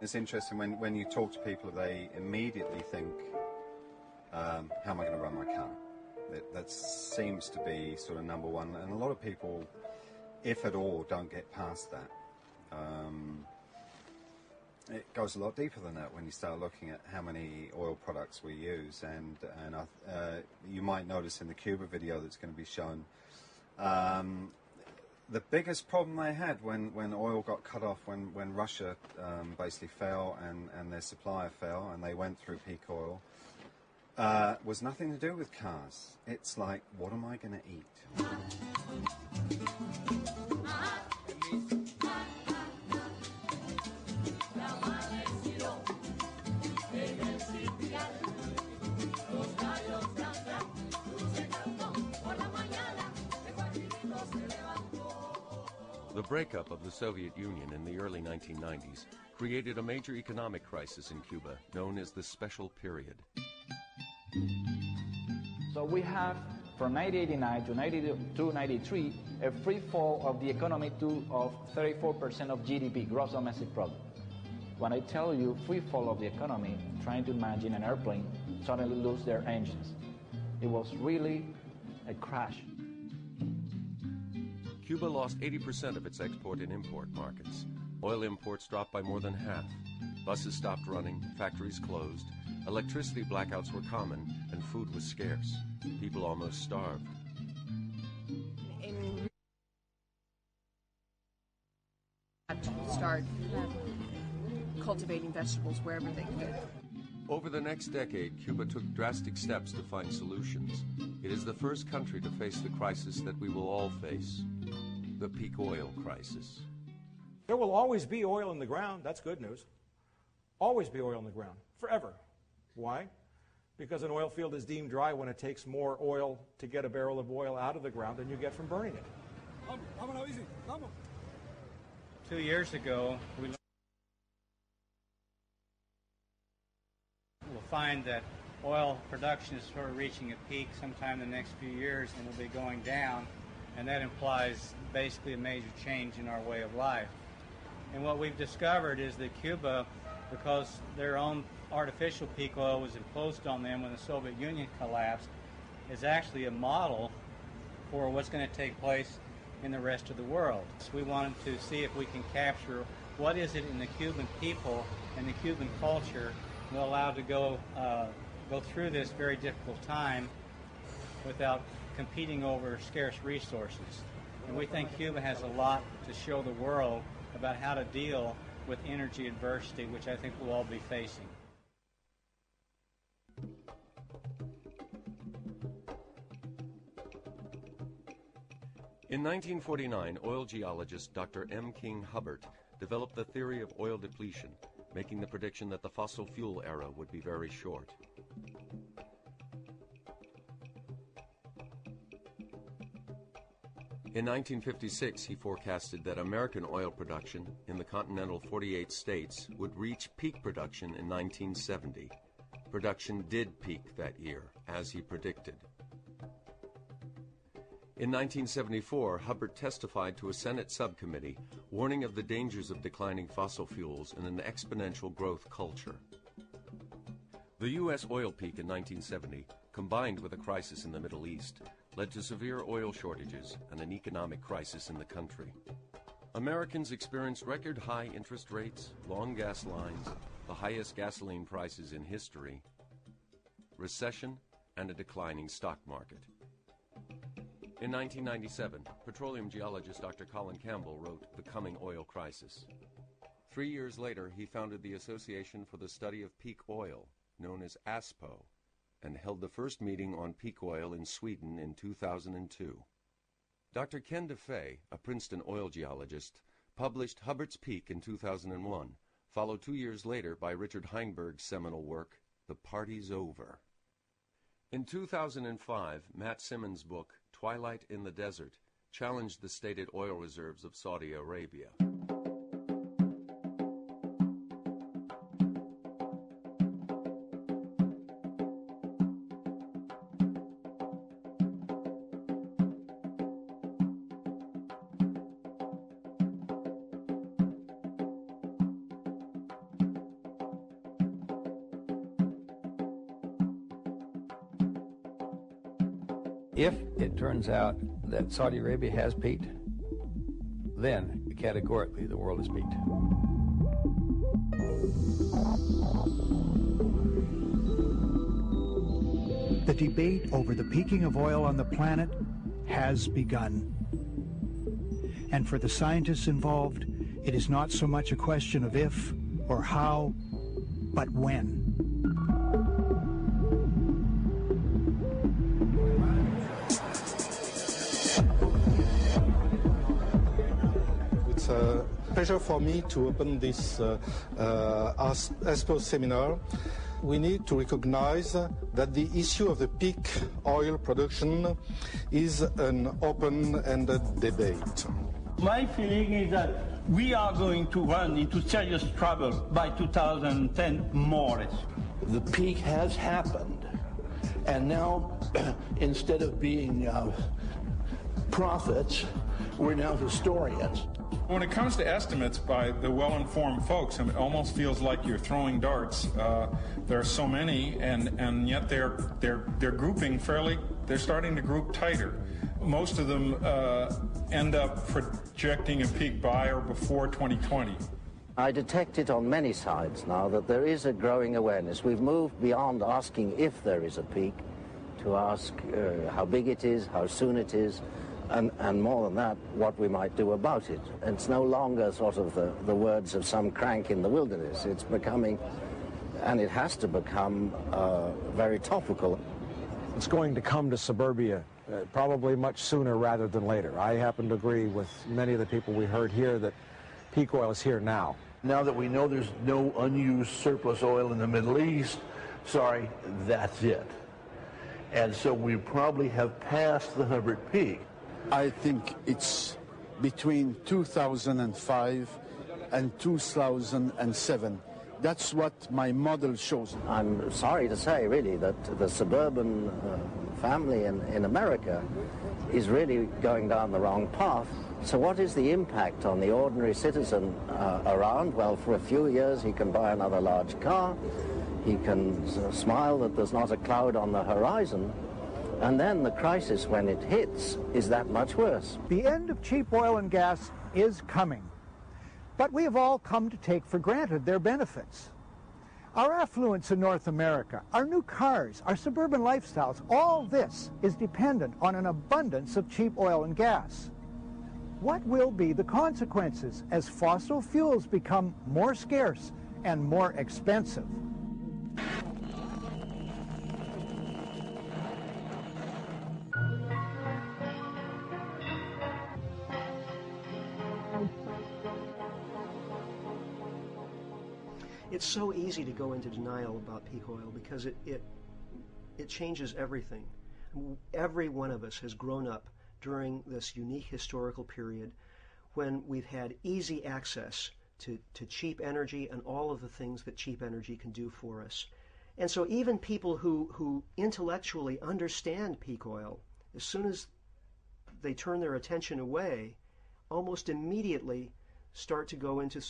It's interesting when you talk to people, they immediately think, how am I going to run my car? That seems to be sort of number one, and a lot of people, if at all, don't get past that. It goes a lot deeper than that when you start looking at how many oil products we use, and you might notice in the Cuba video that's going to be shown, the biggest problem they had when oil got cut off, when Russia basically fell and their supplier fell and they went through peak oil, was nothing to do with cars. It's like, what am I going to eat? The breakup of the Soviet Union in the early 1990s created a major economic crisis in Cuba known as the Special Period. So we have, from 1989 to 1993, a free fall of the economy of 34% of GDP, gross domestic product. When I tell you free fall of the economy, trying to imagine an airplane suddenly lose their engines. It was really a crash. Cuba lost 80% of its export and import markets. Oil imports dropped by more than half. Buses stopped running, factories closed, electricity blackouts were common, and food was scarce. People almost starved. Start cultivating vegetables wherever they could. Over the next decade, Cuba took drastic steps to find solutions. It is the first country to face the crisis that we will all face, the peak oil crisis. There will always be oil in the ground. That's good news. Always be oil in the ground, forever. Why? Because an oil field is deemed dry when it takes more oil to get a barrel of oil out of the ground than you get from burning it. 2 years ago, we'll find that oil production is sort of reaching a peak sometime in the next few years and will be going down, and that implies basically a major change in our way of life. And what we've discovered is that Cuba, because their own artificial peak oil was imposed on them when the Soviet Union collapsed, is actually a model for what's going to take place in the rest of the world. So we wanted to see if we can capture what is it in the Cuban people and the Cuban culture will allow to go through this very difficult time without competing over scarce resources. And we think Cuba has a lot to show the world about how to deal with energy adversity, which I think we'll all be facing. In 1949, oil geologist Dr. M. King Hubbert developed the theory of oil depletion, making the prediction that the fossil fuel era would be very short. In 1956, he forecasted that American oil production in the continental 48 states would reach peak production in 1970. Production did peak that year, as he predicted. In 1974, Hubbert testified to a Senate subcommittee warning of the dangers of declining fossil fuels in an exponential growth culture. The U.S. oil peak in 1970, combined with a crisis in the Middle East, led to severe oil shortages and an economic crisis in the country. Americans experienced record high interest rates, long gas lines, the highest gasoline prices in history, recession, and a declining stock market. In 1997, petroleum geologist Dr. Colin Campbell wrote The Coming Oil Crisis. 3 years later, he founded the Association for the Study of Peak Oil, known as ASPO, and held the first meeting on peak oil in Sweden in 2002. Dr. Ken DeFay, a Princeton oil geologist, published Hubbert's Peak in 2001, followed 2 years later by Richard Heinberg's seminal work, The Party's Over. In 2005, Matt Simmons' book, Twilight in the Desert, challenged the stated oil reserves of Saudi Arabia. If it turns out that Saudi Arabia has peaked, then categorically the world has peaked. The debate over the peaking of oil on the planet has begun. And for the scientists involved, it is not so much a question of if or how, but when. It's a pleasure for me to open this ASPO seminar. We need to recognize that the issue of the peak oil production is an open-ended debate. My feeling is that we are going to run into serious trouble by 2010, more or less. The peak has happened, and now instead of being prophets, we're now historians. When it comes to estimates by the well-informed folks, it almost feels like you're throwing darts. There are so many, and yet they're grouping fairly. They're starting to group tighter. Most of them end up projecting a peak by or before 2020. I detect it on many sides now that there is a growing awareness. We've moved beyond asking if there is a peak to ask how big it is, how soon it is, and more than that, what we might do about it. It's no longer sort of the words of some crank in the wilderness. It's becoming, and it has to become, very topical. It's going to come to suburbia probably much sooner rather than later. I happen to agree with many of the people we heard here that peak oil is here now. Now that we know there's no unused surplus oil in the Middle East, sorry, that's it. And so we probably have passed the Hubbard peak. I think it's between 2005 and 2007. That's what my model shows. I'm sorry to say, really, that the suburban family in America is really going down the wrong path. So what is the impact on the ordinary citizen around? Well, for a few years he can buy another large car. He can smile that there's not a cloud on the horizon. And then the crisis, when it hits, is that much worse. The end of cheap oil and gas is coming. But we have all come to take for granted their benefits. Our affluence in North America, our new cars, our suburban lifestyles, all this is dependent on an abundance of cheap oil and gas. What will be the consequences as fossil fuels become more scarce and more expensive? It's so easy to go into denial about peak oil because it changes everything. Every one of us has grown up during this unique historical period when we've had easy access to cheap energy and all of the things that cheap energy can do for us. And so even people who intellectually understand peak oil, as soon as they turn their attention away, almost immediately start to go into